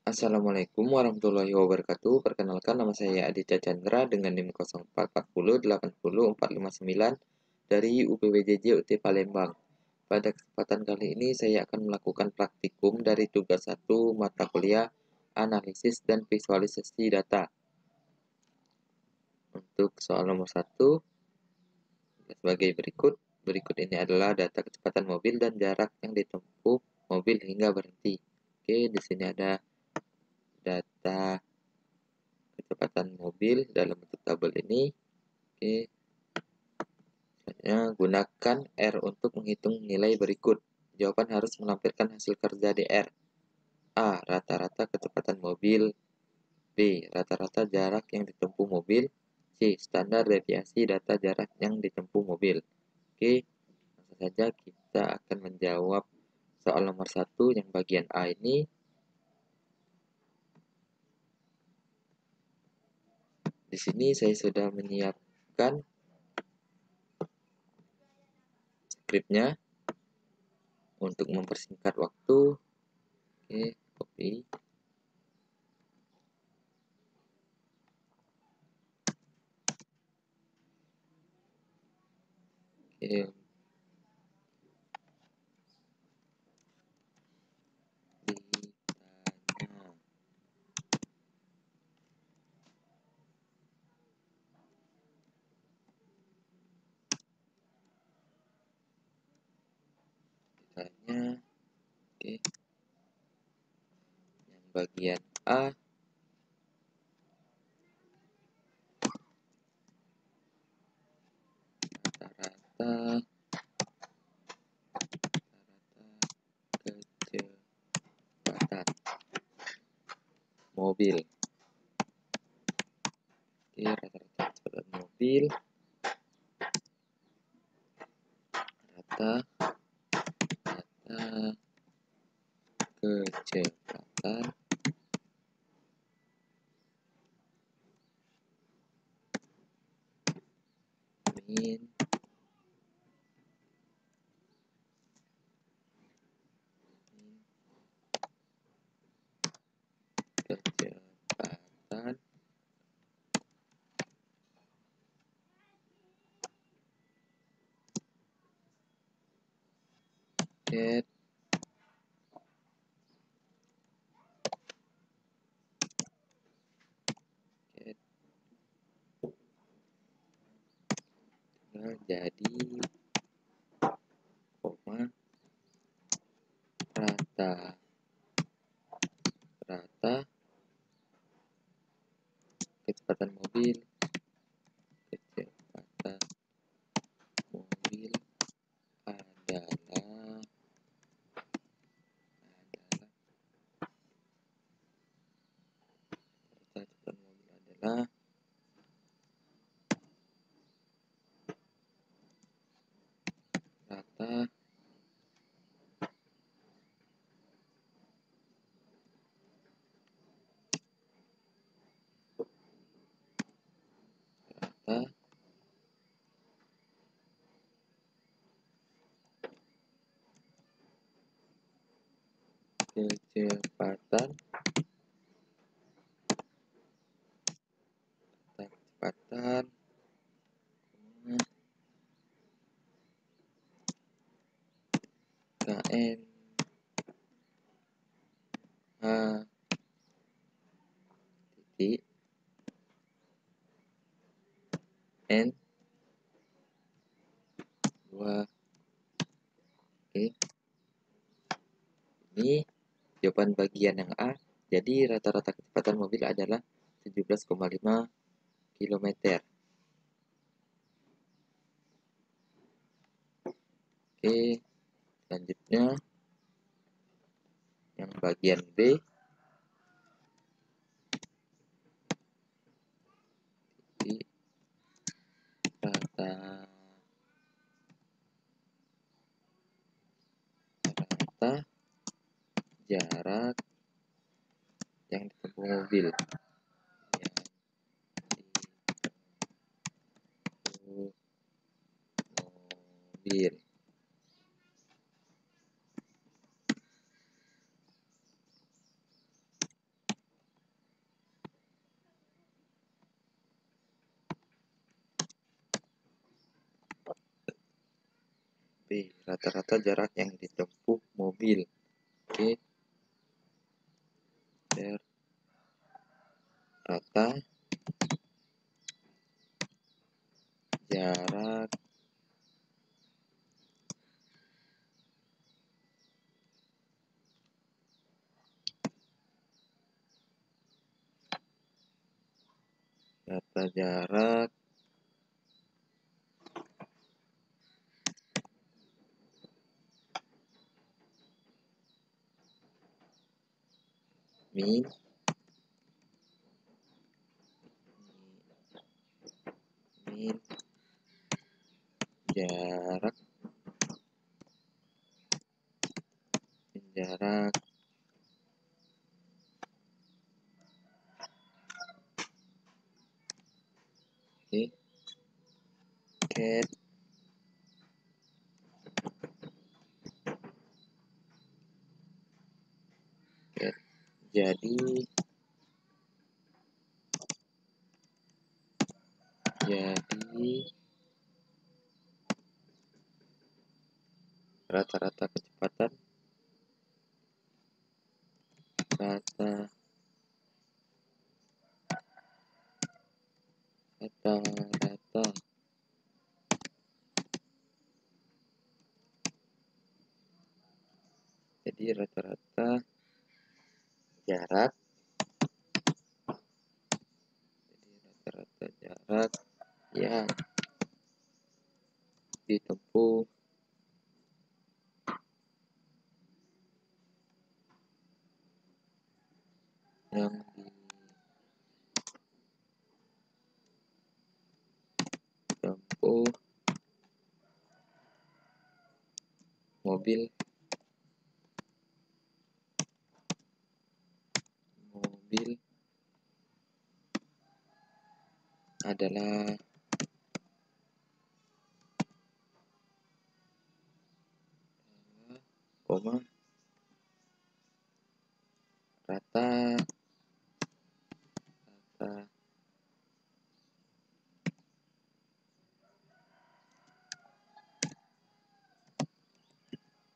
Assalamualaikum warahmatullahi wabarakatuh. Perkenalkan, nama saya Aditya Chandra dengan NIM 0440 80 459 dari UPWJJ UT Palembang. Pada kesempatan kali ini saya akan melakukan praktikum dari tugas 1 mata kuliah Analisis dan Visualisasi Data. Untuk soal nomor 1 sebagai berikut. Berikut ini adalah data kecepatan mobil dan jarak yang ditempuh mobil hingga berhenti. Oke, di sini ada data kecepatan mobil dalam bentuk tabel ini. Oke, selanjutnya gunakan R untuk menghitung nilai berikut. Jawaban harus menampilkan hasil kerja DR. A. Rata-rata kecepatan mobil. B. Rata-rata jarak yang ditempuh mobil. C. Standar deviasi data jarak yang ditempuh mobil. Oke, langsung saja kita akan menjawab soal nomor 1 yang bagian A ini. Di sini saya sudah menyiapkan skripnya untuk mempersingkat waktu. Oke, copy. Oke, ditanya. Oke, yang bagian A. Rata-rata kecepatan mobil. Oke, rata-rata kecepatan mobil. Rata-rata kecepatan min kecepatan ket jadi koma rata kecepatan mobil adalah rata rata kecepatan KN H titik N 2. Oke, ini jawaban bagian yang A. Jadi rata-rata kecepatan mobil adalah 17,5 km. Oke, selanjutnya yang bagian B. Rata jarak yang ditempuh mobil. rata-rata jarak yang ditempuh mobil. Oke, rata jarak min jarak oke, cat jadi rata-rata kecepatan rata-rata jadi rata-rata jarak yang ditempuh mobil adalah rata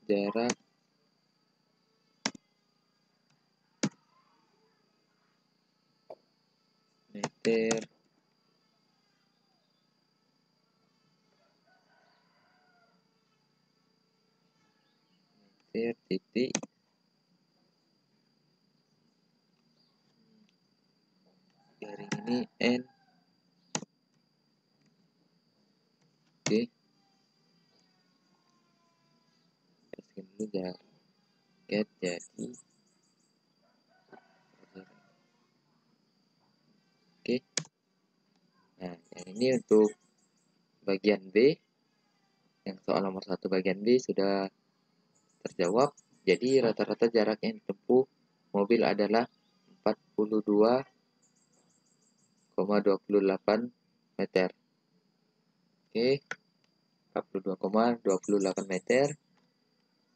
jarak meter titik garing ini N. Oke, kasih dulu jarak jadi oke. Nah, yang ini untuk bagian B, yang soal nomor 1 bagian B sudah terjawab. Jadi rata-rata jarak yang ditempuh mobil adalah 42,28 meter. Oke, 42,28 meter.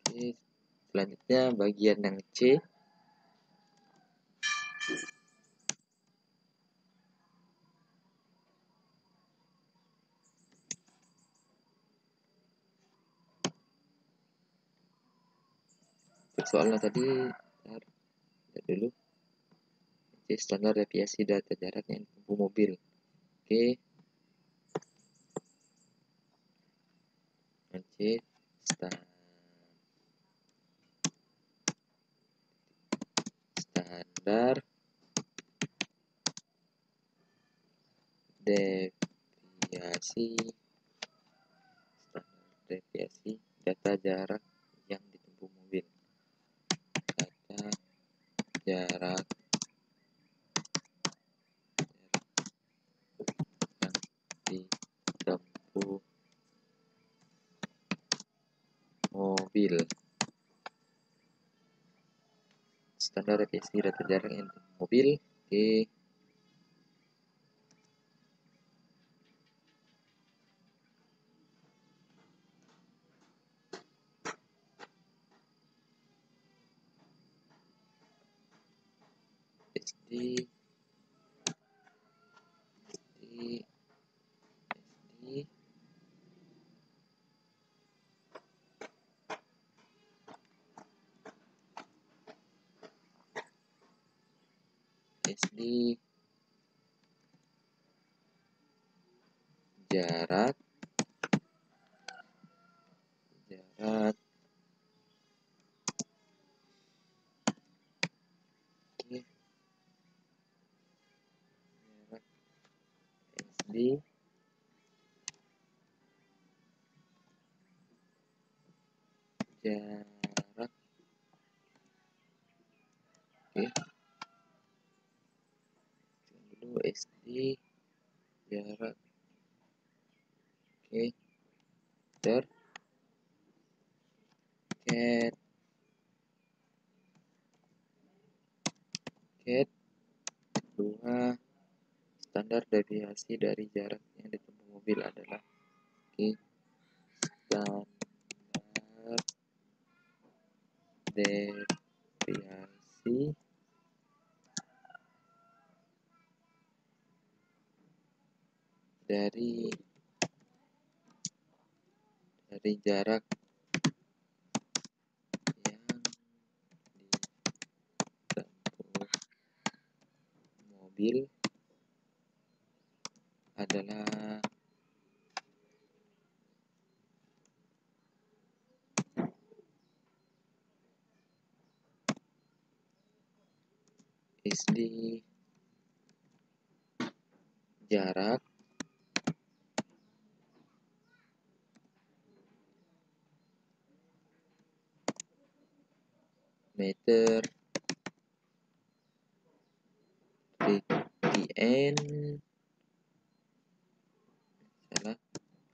Oke, selanjutnya bagian yang C. Soalnya tadi dulu standar deviasi data jarak yang ditempuh mobil. Oke, C standar deviasi data jarak yang ditempuh mobil. Data jarak yang ditempuh mobil. Standar deviasi data jarak yang ditempuh mobil. Oke. SD SD jarak oke, jarak SD jarak oke dulu SD jarak oke cat kedua standar deviasi dari jarak yang ditempuh mobil adalah oke standar deviasi dari jarak yang ditempuh mobil adalah SD jarak meter radian salah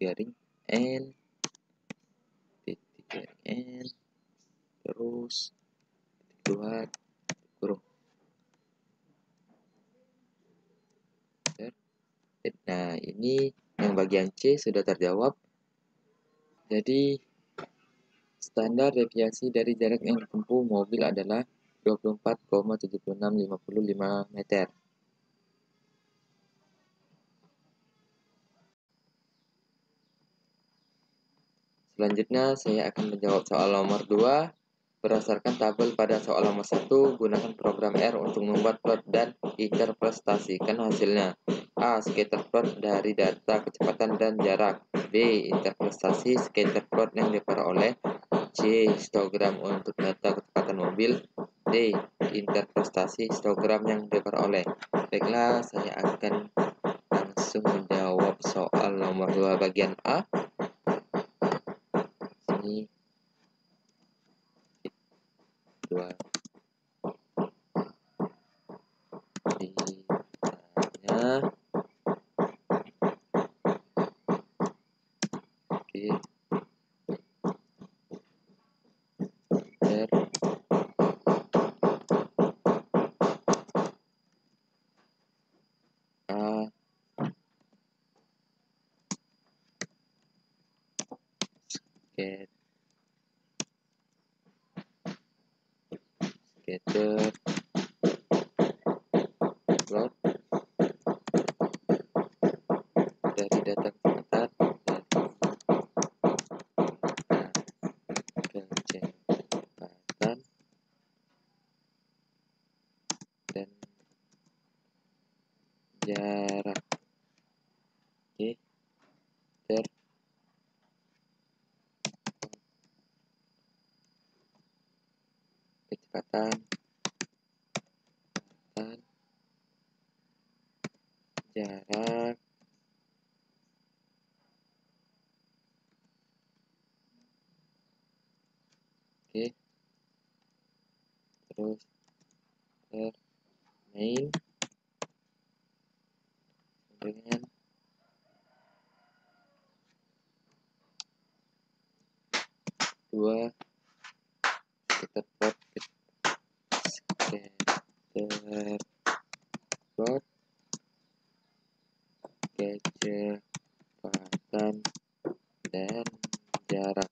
garing n titik garing n terus dua kurung. Nah, ini yang bagian C sudah terjawab. Jadi, standar deviasi dari jarak yang ditempuh mobil adalah 24,7655 meter. Selanjutnya, saya akan menjawab soal nomor 2. Berdasarkan tabel pada soal nomor 1, gunakan program R untuk membuat plot dan interpretasikan hasilnya. A. Scatter plot dari data kecepatan dan jarak. B. Interpretasi scatter plot yang diperoleh. C. Histogram untuk data kecepatan mobil. D. Interpretasi histogram yang diperoleh. Baiklah, saya akan langsung menjawab soal nomor 2 bagian A. Sini 2 ditanya oke A scatter plot dari data kecepatan dan jarak oke kecepatan jarak oke terus main dengan 2 scatter plot kecepatan dan jarak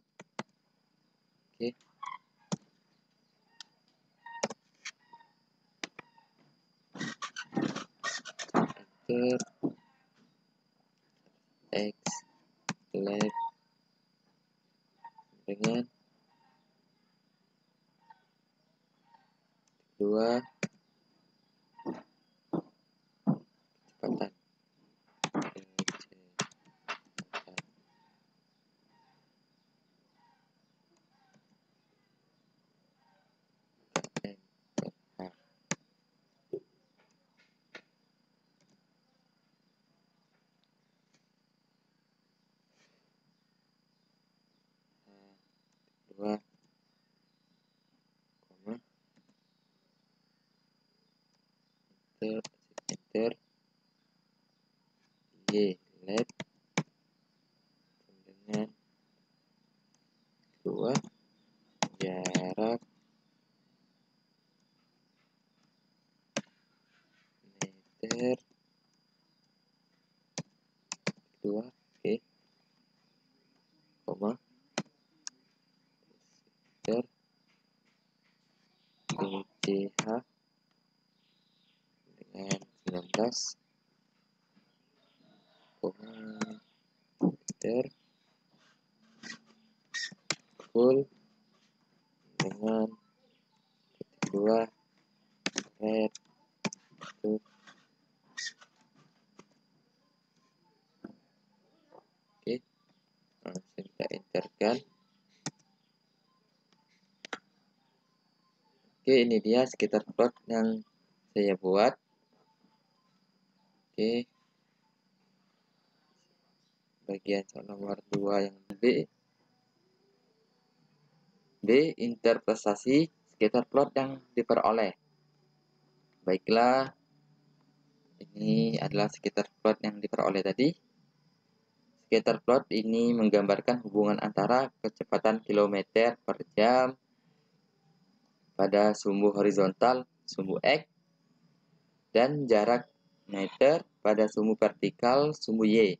oke enter X left dengan 2 kecepatan. Dua koma enter y lab dengan 2 jarak meter 2 oke koma meter DCH dengan 19 koma meter full dengan 2 red itu. Oke, langsung kita enterkan. Oke, ini dia sekitar plot yang saya buat. Oke, bagian soal nomor 2 yang B interpretasi sekitar plot yang diperoleh. Baiklah, ini adalah sekitar plot yang diperoleh tadi. Scatter plot ini menggambarkan hubungan antara kecepatan kilometer per jam pada sumbu horizontal, sumbu X, dan jarak meter pada sumbu vertikal, sumbu Y.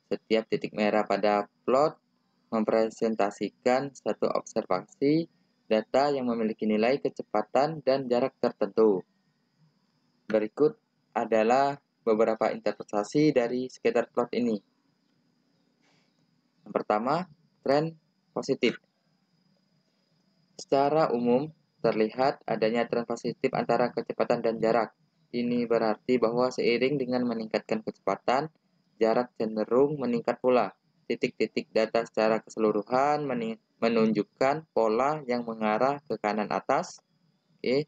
Setiap titik merah pada plot mempresentasikan satu observasi data yang memiliki nilai kecepatan dan jarak tertentu. Berikut adalah beberapa interpretasi dari scatter plot ini. Yang pertama, tren positif. Secara umum, terlihat adanya tren positif antara kecepatan dan jarak. Ini berarti bahwa seiring dengan meningkatkan kecepatan, jarak cenderung meningkat pula. Titik-titik data secara keseluruhan menunjukkan pola yang mengarah ke kanan atas. Oke.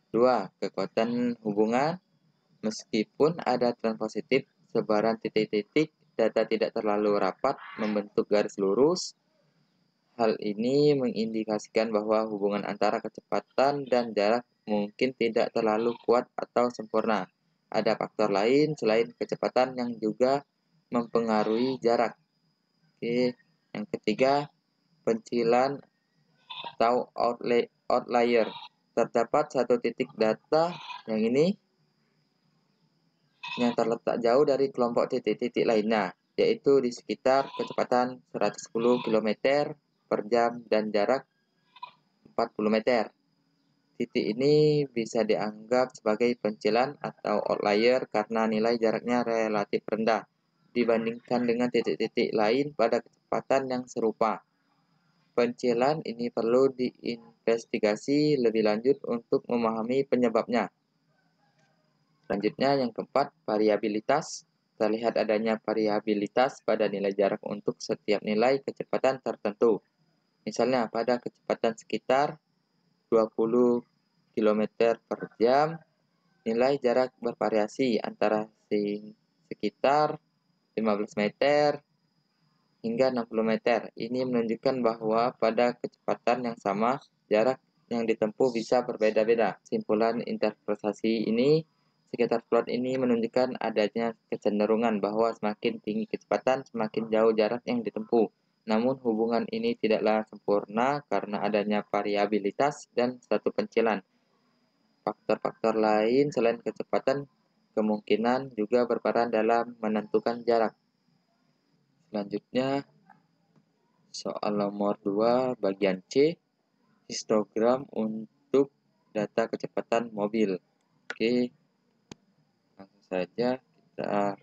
2. Kekuatan hubungan. Meskipun ada tren positif, sebaran titik-titik data tidak terlalu rapat membentuk garis lurus. Hal ini mengindikasikan bahwa hubungan antara kecepatan dan jarak mungkin tidak terlalu kuat atau sempurna. Ada faktor lain selain kecepatan yang juga mempengaruhi jarak. Oke, yang ketiga, pencilan atau outlier. Terdapat satu titik data yang ini yang terletak jauh dari kelompok titik-titik lainnya, yaitu di sekitar kecepatan 110 km per jam dan jarak 40 meter. Titik ini bisa dianggap sebagai pencilan atau outlier karena nilai jaraknya relatif rendah dibandingkan dengan titik-titik lain pada kecepatan yang serupa. Pencilan ini perlu diinvestigasi lebih lanjut untuk memahami penyebabnya. Selanjutnya yang keempat, variabilitas. Terlihat adanya variabilitas pada nilai jarak untuk setiap nilai kecepatan tertentu. Misalnya pada kecepatan sekitar 20 km per jam, nilai jarak bervariasi antara sekitar 15 meter hingga 60 meter. Ini menunjukkan bahwa pada kecepatan yang sama, jarak yang ditempuh bisa berbeda-beda. Simpulan interpretasi ini, sekitar plot ini menunjukkan adanya kecenderungan bahwa semakin tinggi kecepatan, semakin jauh jarak yang ditempuh. Namun hubungan ini tidaklah sempurna karena adanya variabilitas dan satu pencilan. Faktor-faktor lain selain kecepatan kemungkinan juga berperan dalam menentukan jarak. Selanjutnya, soal nomor 2 bagian C, histogram untuk data kecepatan mobil. Oke, langsung saja kita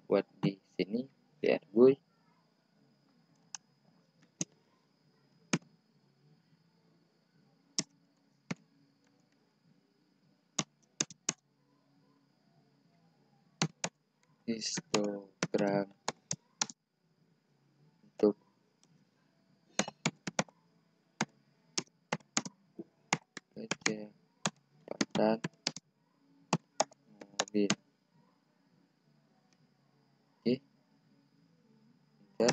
buat di sini biar gue. histogram untuk kecepatan mobil. Oke, enter.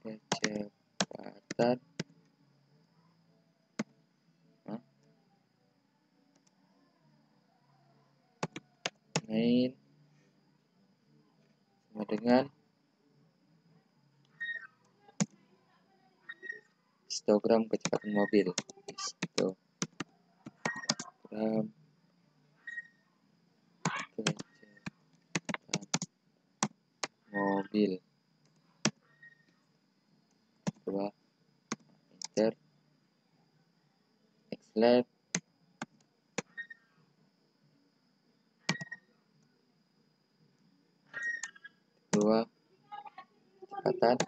Kecepatan main sama dengan histogram kecepatan mobil. Histogram kecepatan mobil. Coba enter. Next lab. Kedua kecepatan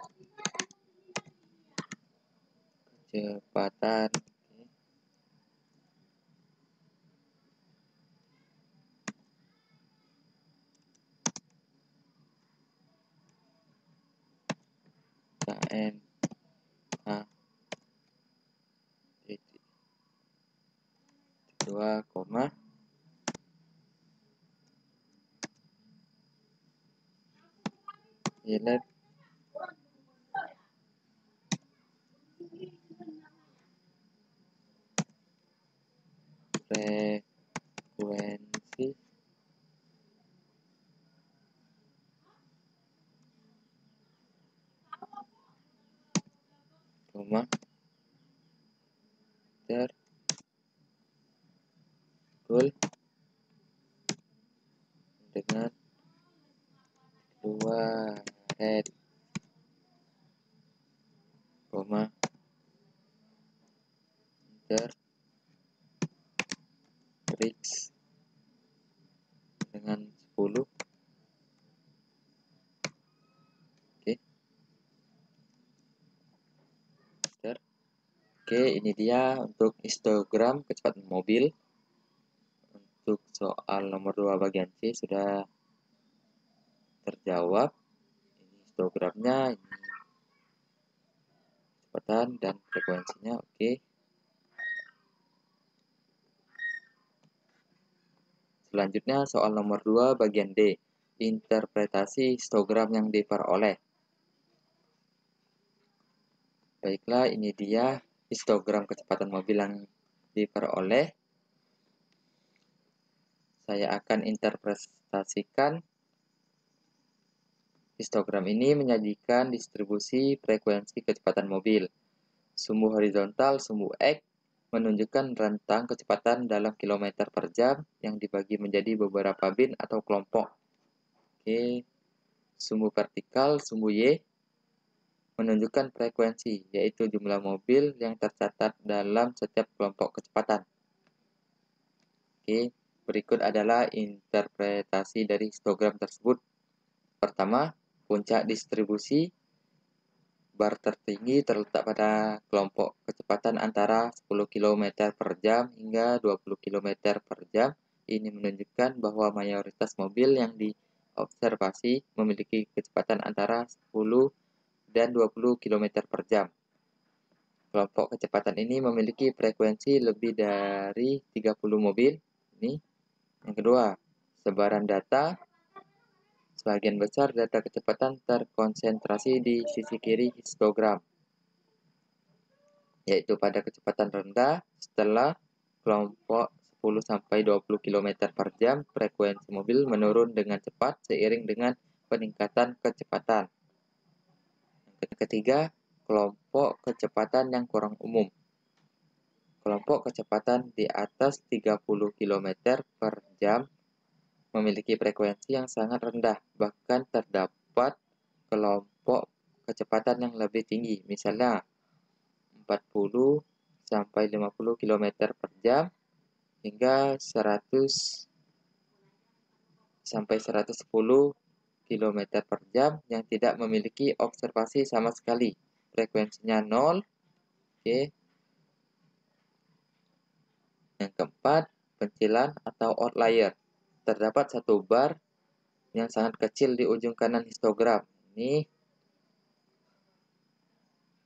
KM dua koma nilai frekuensi koma terkul dengan dua red koma Rix dengan 10. Oke. Oke, ini dia untuk histogram kecepatan mobil. Untuk soal nomor 2 bagian C sudah terjawab. Ini histogramnya, ini kecepatan dan frekuensinya. Oke. Selanjutnya soal nomor 2 bagian D. Interpretasi histogram yang diperoleh. Baiklah, ini dia histogram kecepatan mobil yang diperoleh. Saya akan interpretasikan histogram ini menyajikan distribusi frekuensi kecepatan mobil. Sumbu horizontal, sumbu X, menunjukkan rentang kecepatan dalam kilometer per jam yang dibagi menjadi beberapa bin atau kelompok. Oke. Sumbu vertikal, sumbu Y, menunjukkan frekuensi, yaitu jumlah mobil yang tercatat dalam setiap kelompok kecepatan. Oke. Berikut adalah interpretasi dari histogram tersebut. Pertama, puncak distribusi bar tertinggi terletak pada kelompok kecepatan antara 10 km per jam hingga 20 km per jam. Ini menunjukkan bahwa mayoritas mobil yang diobservasi memiliki kecepatan antara 10 dan 20 km per jam. Kelompok kecepatan ini memiliki frekuensi lebih dari 30 mobil. Ini. Yang kedua, sebaran data. Sebagian besar data kecepatan terkonsentrasi di sisi kiri histogram, yaitu pada kecepatan rendah. Setelah kelompok 10-20 km per jam, frekuensi mobil menurun dengan cepat seiring dengan peningkatan kecepatan. Yang ketiga, kelompok kecepatan yang kurang umum. Kelompok kecepatan di atas 30 km per jam memiliki frekuensi yang sangat rendah, bahkan terdapat kelompok kecepatan yang lebih tinggi, misalnya 40-50 km per jam hingga 100-110 km per jam yang tidak memiliki observasi sama sekali. Frekuensinya 0. Oke. Yang keempat, pencilan atau outlier. Terdapat satu bar yang sangat kecil di ujung kanan histogram. Ini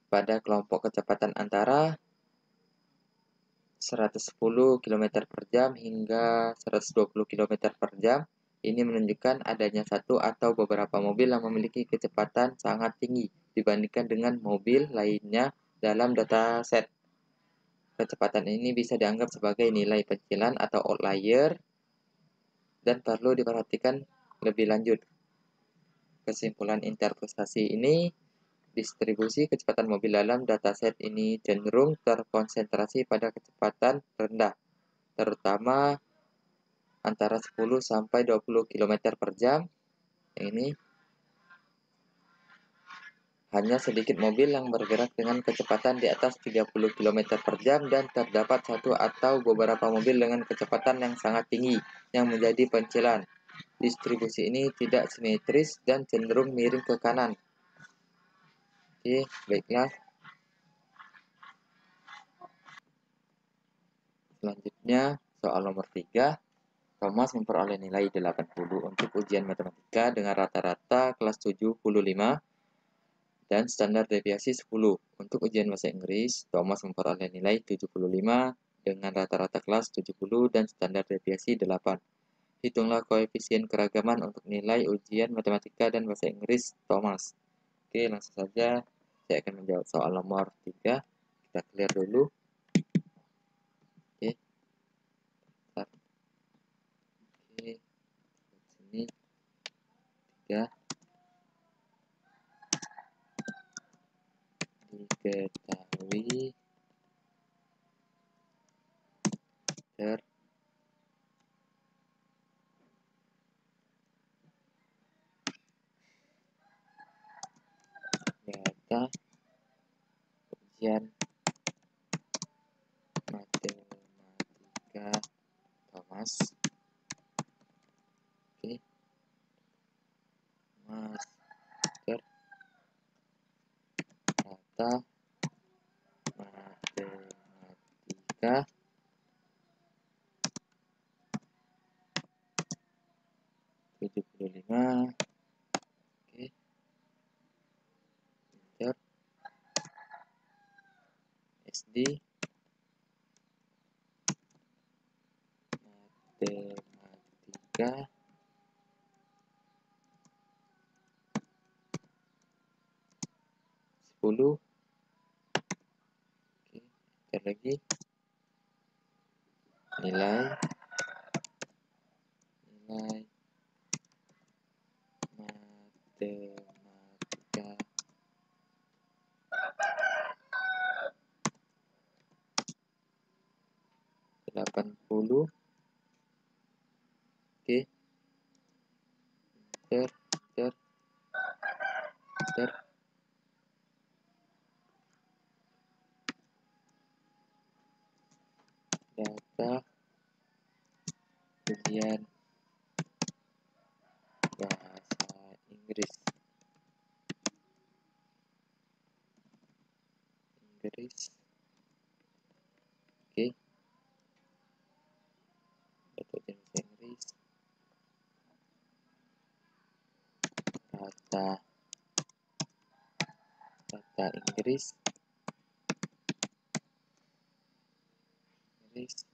pada kelompok kecepatan antara 110 km per jam hingga 120 km per jam. Ini menunjukkan adanya satu atau beberapa mobil yang memiliki kecepatan sangat tinggi dibandingkan dengan mobil lainnya dalam dataset. Kecepatan ini bisa dianggap sebagai nilai pencilan atau outlier dan perlu diperhatikan lebih lanjut. Kesimpulan interpretasi ini, distribusi kecepatan mobil dalam dataset ini cenderung terkonsentrasi pada kecepatan rendah, terutama antara 10 sampai 20 km per jam. Ini hanya sedikit mobil yang bergerak dengan kecepatan di atas 30 km per jam dan terdapat satu atau beberapa mobil dengan kecepatan yang sangat tinggi yang menjadi pencilan. Distribusi ini tidak simetris dan cenderung miring ke kanan. Oke, baiklah. Selanjutnya, soal nomor 3. Thomas memperoleh nilai 80 untuk ujian matematika dengan rata-rata kelas 75 dan standar deviasi 10. Untuk ujian bahasa Inggris, Thomas memperoleh nilai 75 dengan rata-rata kelas 70 dan standar deviasi 8. Hitunglah koefisien keragaman untuk nilai ujian matematika dan bahasa Inggris Thomas. Oke, langsung saja saya akan menjawab soal nomor 3. Kita clear dulu. Oke. Oke. Sini 3 diketahui ternyata ujian matematika Thomas. Oke. Master rata matematika 75. Oke. Enter. SD matematika 10. Oke, enter lagi. Nilai matematika 80. Oke. Enter. Data ujian bahasa Inggris. Oke. Data ujian bahasa Inggris. Data Inggris. Inggris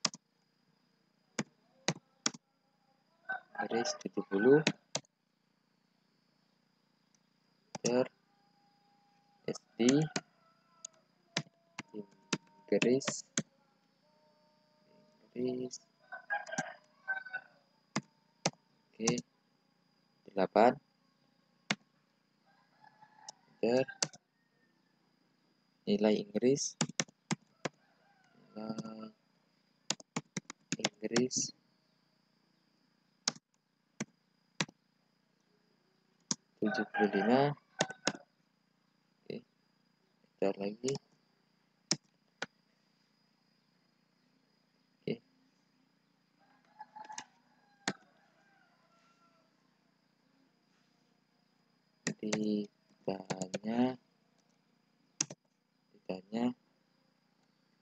70. Enter. SD Inggris. Oke. 8. Enter. Nilai Inggris 75. Oke, enter lagi. Oke. Ditanya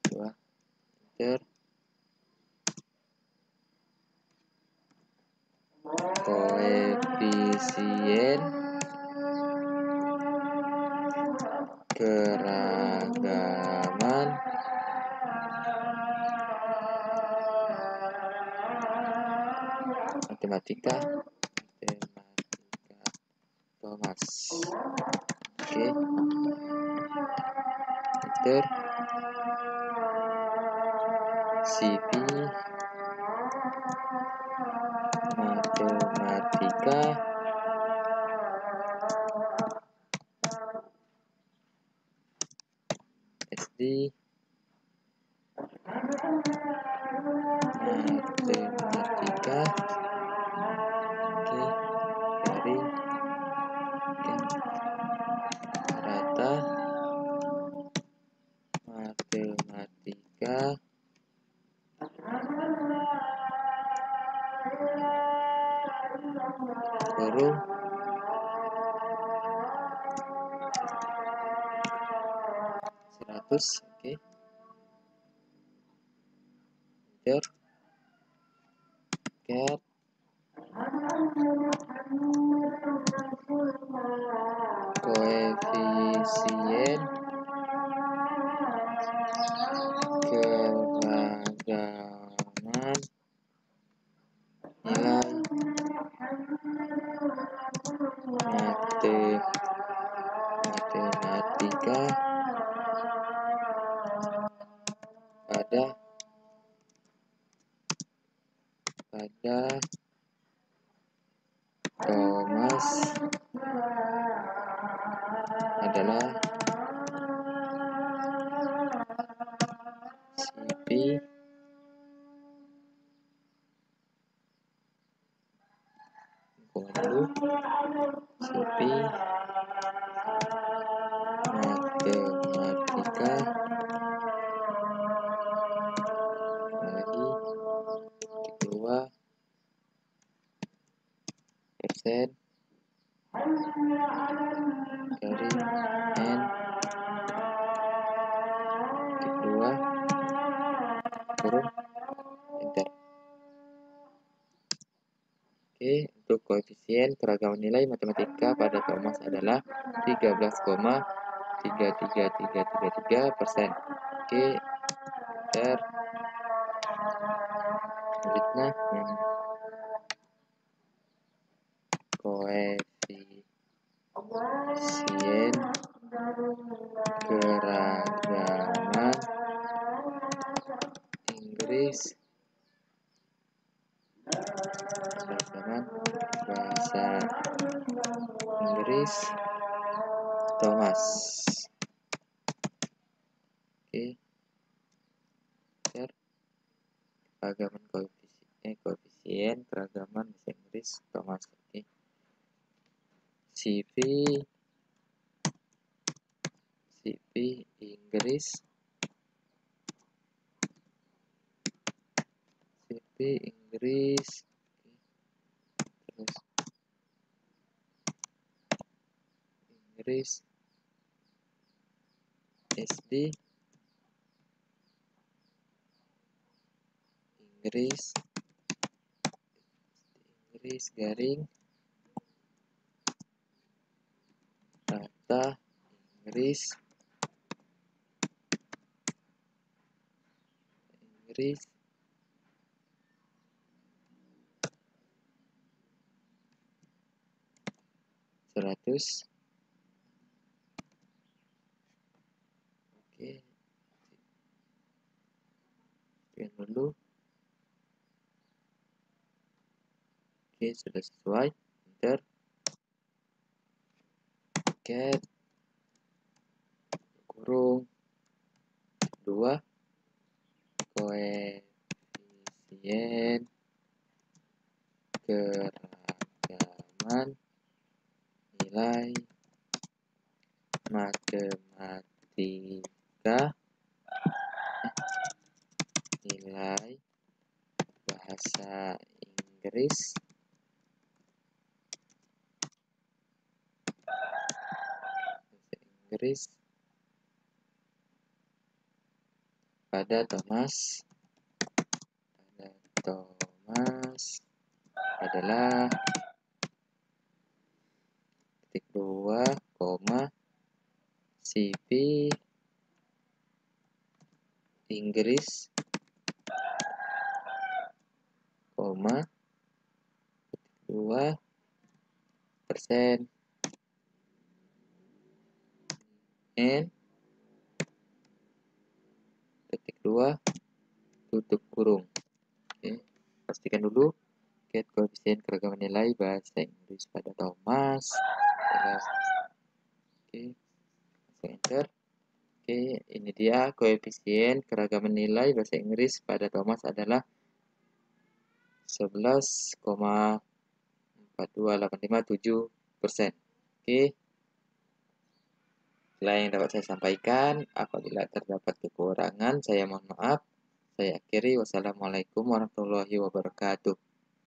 2. Enter. keragaman matematika Thomas. Oke, enter. CV matematika SD matematika. Oke, garing rata matematika kurung seratus. Oke, enter. Cat koefisien keragaman nilai matematika pada Thomas adalah CV CV matematika lagi kedua persen garing N kedua kurung enter. Oke, untuk koefisien keragaman nilai matematika pada Thomas adalah 13,33333%. Oke, enter. Selanjutnya yang koefisien keragaman Inggris bahasa Inggris Thomas. Oke, enter. Keragaman koefisien keragaman bahasa Inggris Thomas. Oke, CV Inggris terus Inggris SD Inggris garing rata Inggris seratus. Oke, sekian dulu. Oke, sudah sesuai. Enter. Cat kurung 2 koefisien keragaman nilai matematika nilai bahasa Inggris pada Thomas adalah titik 2, CV Inggris, koma 2% N ketik 2 tutup kurung. Oke, pastikan dulu get koefisien keragaman nilai bahasa Inggris pada Thomas. Oke, enter. Oke, ini dia koefisien keragaman nilai bahasa Inggris pada Thomas adalah 11,42857%. Oke, itulah yang dapat saya sampaikan. Apabila terdapat kekurangan, saya mohon maaf. Saya akhiri. Wassalamualaikum warahmatullahi wabarakatuh.